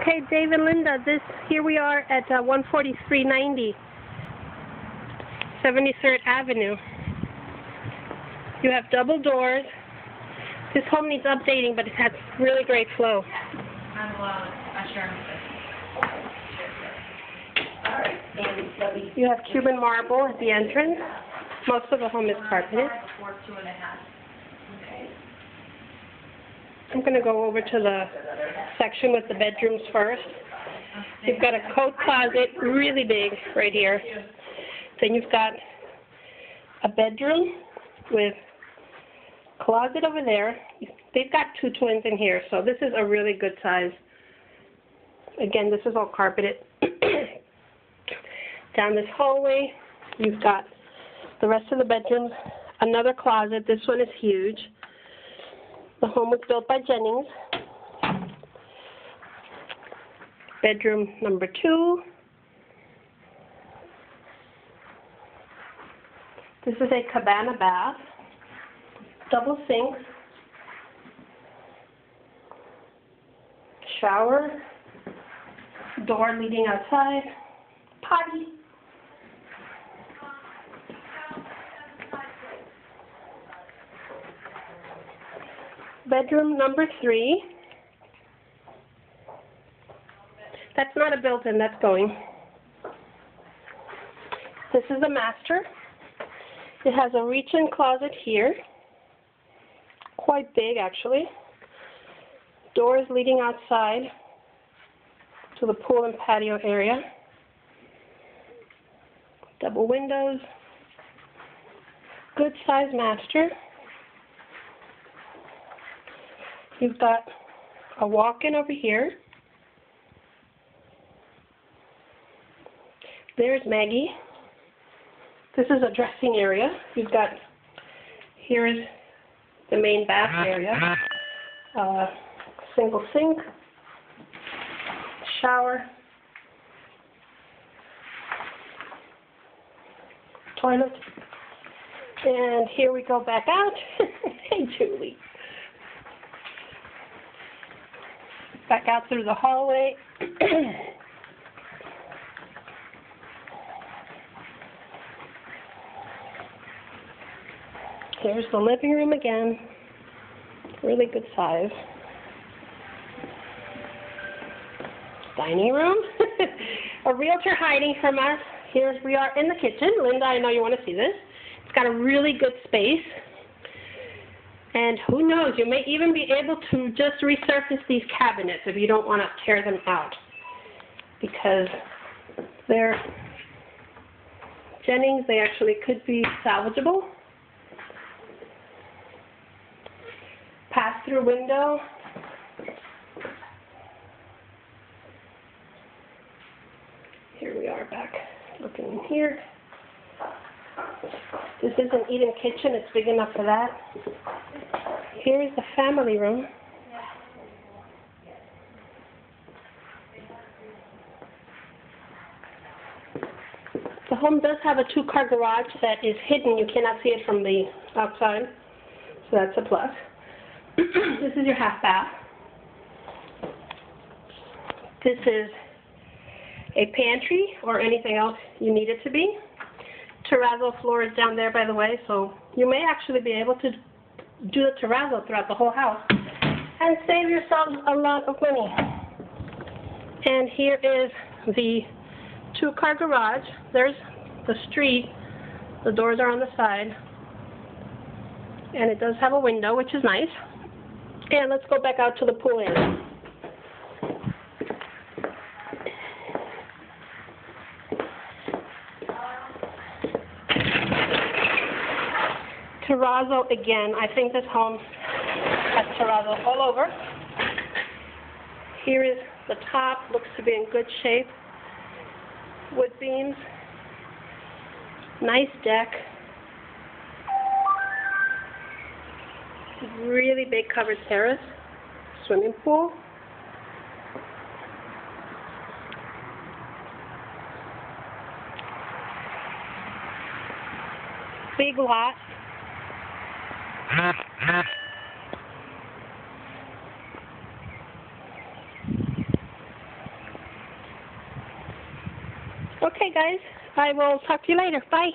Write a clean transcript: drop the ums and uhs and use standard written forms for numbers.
Okay, Dave and Linda, here we are at 14390 73rd Avenue. You have double doors. This home needs updating, but it has really great flow. You have Cuban marble at the entrance. Most of the home is carpeted. I'm going to go over to the section with the bedrooms first. You've got a coat closet, really big, right here. Then you've got a bedroom with a closet over there. They've got two twins in here, so this is a really good size. Again, this is all carpeted. Down this hallway, you've got the rest of the bedrooms, another closet. This one is huge. The home was built by Jennings. Bedroom number 2. This is a cabana bath, double sink, shower, door leading outside, potty. Bedroom number 3. That's not a built-in, that's going. This is the master. It has a reach-in closet here. Quite big, actually. Doors leading outside to the pool and patio area. Double windows. Good size master. You've got a walk-in over here. There's Maggie. This is a dressing area. You've got, here is the main bath area. Single sink, shower, toilet. And here we go back out. Hey, Julie. Back out through the hallway. Here's the living room again. Really good size. Dining room. A realtor hiding from us. Here we are in the kitchen. Linda, I know you want to see this. It's got a really good space. And who knows, you may even be able to just resurface these cabinets if you don't want to tear them out. Because they're Jennings, they actually could be salvageable. Pass-through window. Here we are back looking in here. This is an eat-in kitchen. It's big enough for that. Here's the family room. The home does have a 2-car garage that is hidden. You cannot see it from the outside, so that's a plus. This is your half bath. This is a pantry or anything else you need it to be. Terrazzo floor is down there, by the way, so you may actually be able to do the terrazzo throughout the whole house and save yourself a lot of money. And here is the 2-car garage. There's the street. The doors are on the side. And it does have a window, which is nice. And let's go back out to the pool area. Terrazzo again. I think this home has terrazzo all over. Here is the top. Looks to be in good shape. Wood beams. Nice deck. Really big covered terrace. Swimming pool. Big lot. Okay, guys. I will talk to you later. Bye.